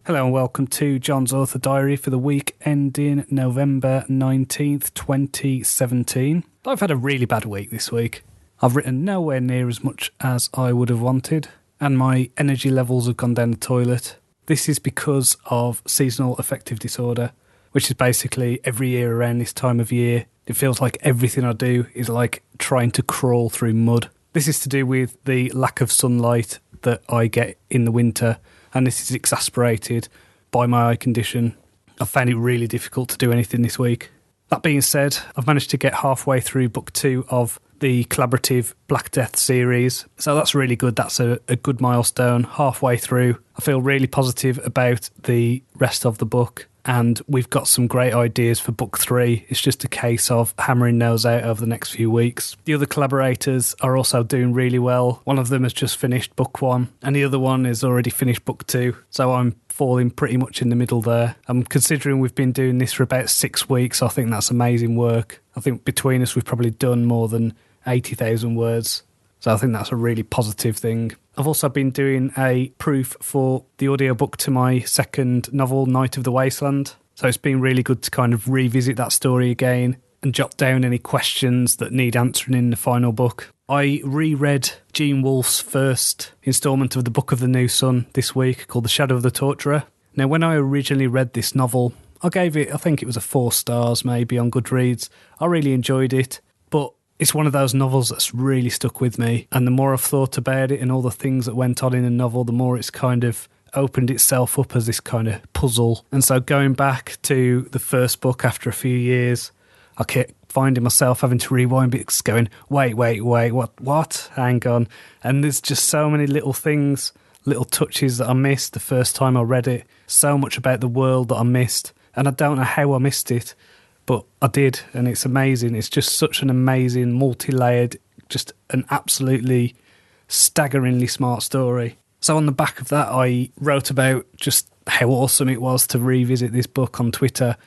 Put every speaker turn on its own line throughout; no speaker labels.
Hello and welcome to John's Author Diary for the week ending November 19th, 2017. I've had a really bad week this week. I've written nowhere near as much as I would have wanted, and my energy levels have gone down the toilet. This is because of seasonal affective disorder, which is basically every year around this time of year, it feels like everything I do is like trying to crawl through mud. This is to do with the lack of sunlight that I get in the winter, and this is exasperated by my eye condition. I've found it really difficult to do anything this week. That being said, I've managed to get halfway through book 2 of the collaborative Black Death series, so that's really good. That's a good milestone. Halfway through, I feel really positive about the rest of the book, and we've got some great ideas for book 3. It's just a case of hammering those out over the next few weeks. The other collaborators are also doing really well. One of them has just finished book 1, and the other one has already finished book 2, so I'm falling pretty much in the middle there. I'm considering we've been doing this for about 6 weeks. I think that's amazing work. I think between us we've probably done more than 80,000 words, so I think that's a really positive thing. I've also been doing a proof for the audiobook to my second novel, Night of the Wasteland. So it's been really good to kind of revisit that story again and jot down any questions that need answering in the final book. I reread Gene Wolfe's first instalment of the Book of the New Sun this week, called The Shadow of the Torturer. Now, when I originally read this novel, I gave it, I think it was a 4 stars maybe on Goodreads. I really enjoyed it, but it's one of those novels that's really stuck with me, and the more I've thought about it and all the things that went on in the novel, the more it's kind of opened itself up as this kind of puzzle. And so going back to the first book after a few years, I kept finding myself having to rewind bits going, wait, what? Hang on. And there's just so many little things, little touches that I missed the first time I read it, so much about the world that I missed, and I don't know how I missed it. But I did, and it's amazing. It's just such an amazing, multi-layered, just an absolutely staggeringly smart story. So on the back of that, I wrote about just how awesome it was to revisit this book on Twitter.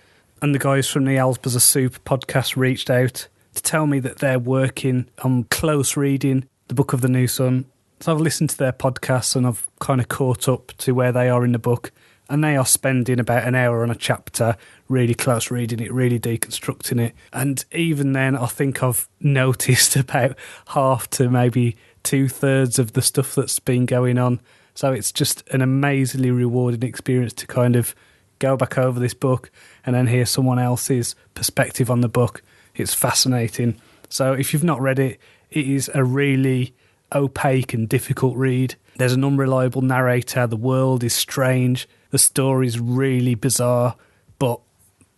And the guys from the Owls Buzzer Soup podcast reached out to tell me that they're working on close reading the Book of the New Sun. So I've listened to their podcasts and I've kind of caught up to where they are in the book. And they are spending about an hour on a chapter, really close reading it, really deconstructing it. And even then, I think I've noticed about half to maybe 2/3 of the stuff that's been going on. So it's just an amazingly rewarding experience to kind of go back over this book and then hear someone else's perspective on the book. It's fascinating. So if you've not read it, it is a really opaque and difficult read. There's an unreliable narrator. The world is strange. The story's really bizarre, but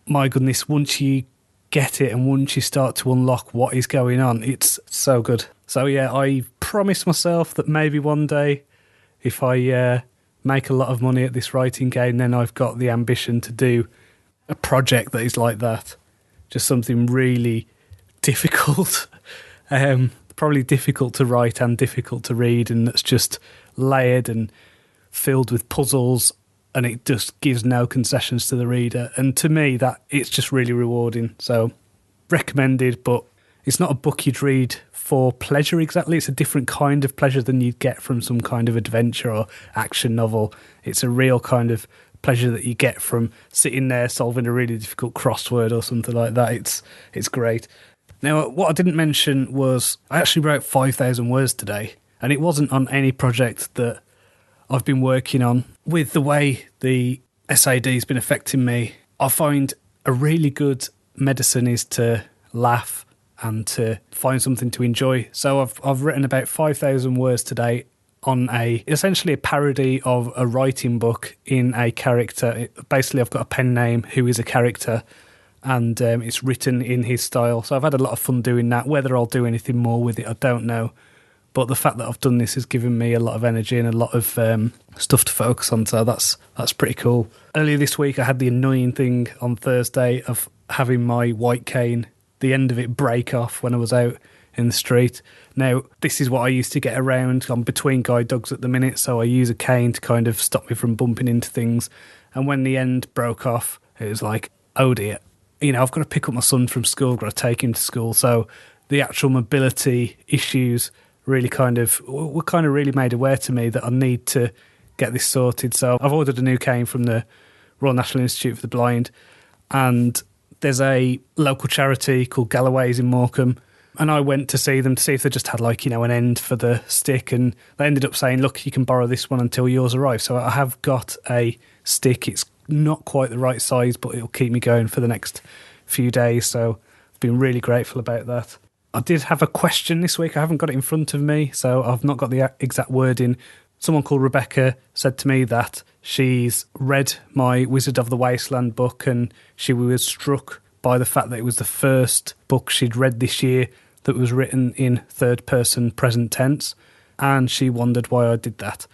my goodness, once you get it and once you start to unlock what is going on, it's so good. So yeah, I promised myself that maybe one day, if I make a lot of money at this writing game, then I've got the ambition to do a project that is like that. Just something really difficult, probably difficult to write and difficult to read, and that's just layered and filled with puzzles, and it just gives no concessions to the reader. And to me, that it's just really rewarding. So recommended, but it's not a book you'd read for pleasure exactly. It's a different kind of pleasure than you'd get from some kind of adventure or action novel. It's a real kind of pleasure that you get from sitting there solving a really difficult crossword or something like that. It's great. Now, what I didn't mention was I actually wrote 5,000 words today, and it wasn't on any project that I've been working on. With the way the SAD has been affecting me, I find a really good medicine is to laugh and to find something to enjoy. So I've written about 5,000 words today on essentially a parody of a writing book in a character. Basically, I've got a pen name who is a character, and it's written in his style. So I've had a lot of fun doing that. Whether I'll do anything more with it, I don't know. But the fact that I've done this has given me a lot of energy and a lot of stuff to focus on, so that's pretty cool. Earlier this week, I had the annoying thing on Thursday of having my white cane, the end of it break off when I was out in the street. Now, this is what I used to get around. I'm between guide dogs at the minute, so I use a cane to kind of stop me from bumping into things. And when the end broke off, it was like, oh dear. You know, I've got to pick up my son from school, I've got to take him to school. So the actual mobility issues really were really made aware to me that I need to get this sorted. So I've ordered a new cane from the Royal National Institute for the Blind, and there's a local charity called Galloway's in Morecambe, and I went to see them to see if they just had an end for the stick, and they ended up saying, look, you can borrow this one until yours arrives. So I have got a stick. It's not quite the right size, but it'll keep me going for the next few days, so I've been really grateful about that. I did have a question this week. I haven't got it in front of me, so I've not got the exact wording. Someone called Rebecca said to me that she's read my Wizard of the Wasteland book, and she was struck by the fact that it was the first book she'd read this year that was written in third-person present tense, and she wondered why I did that.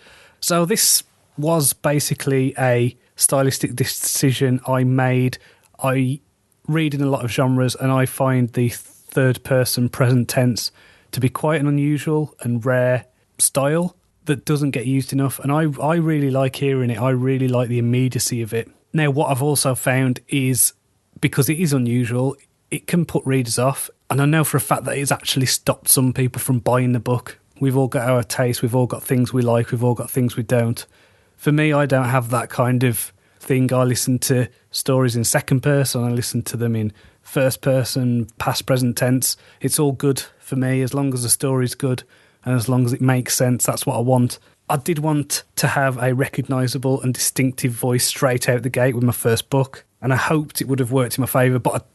So this was basically a stylistic decision I made. I read in a lot of genres, and I find the third-person present tense to be quite an unusual and rare style that doesn't get used enough, and I really like hearing it. I really like the immediacy of it. Now, what I've also found is, because it is unusual, it can put readers off, and I know for a fact that it's actually stopped some people from buying the book. We've all got our taste, we've all got things we like, we've all got things we don't. For me, I don't have that kind of thing. I listen to stories in second person, I listen to them in first person, past, present tense. It's all good for me as long as the story's good and as long as it makes sense. That's what I want. I did want to have a recognisable and distinctive voice straight out the gate with my first book, and I hoped it would have worked in my favour, but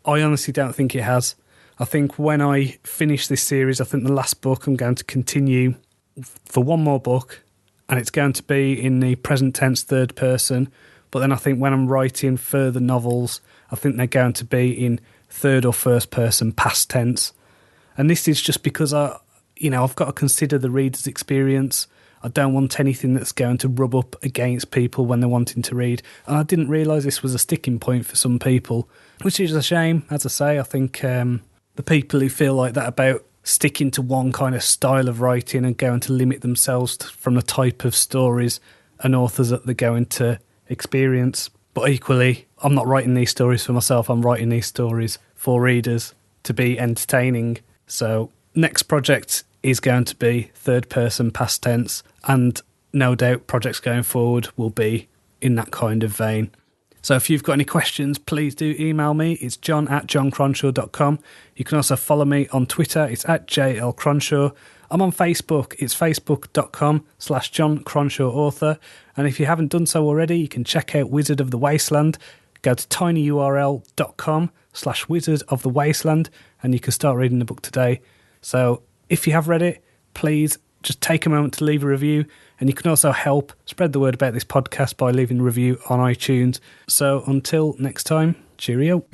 I honestly don't think it has. I think when I finish this series, I think the last book I'm going to continue for one more book, and it's going to be in the present tense third person. But then I think when I'm writing further novels, I think they're going to be in third or first person past tense. And this is just because I've got to consider the reader's experience. I don't want anything that's going to rub up against people when they're wanting to read. And I didn't realise this was a sticking point for some people, which is a shame. As I say, I think the people who feel like that about sticking to one kind of style of writing and going to limit themselves from the type of stories and authors that they're going to experience. But equally, I'm not writing these stories for myself. I'm writing these stories for readers to be entertaining. So next project is going to be third person past tense, and no doubt projects going forward will be in that kind of vein. So if you've got any questions, please do email me. It's john@johncronshaw.com. You can also follow me on Twitter. It's @JLCronshaw. I'm on Facebook. It's facebook.com/JohnCronshawAuthor. And if you haven't done so already, you can check out Wizard of the Wasteland. Go to tinyurl.com/Wizard of the Wasteland, and you can start reading the book today. So if you have read it, please just take a moment to leave a review, and you can also help spread the word about this podcast by leaving a review on iTunes. So until next time, cheerio.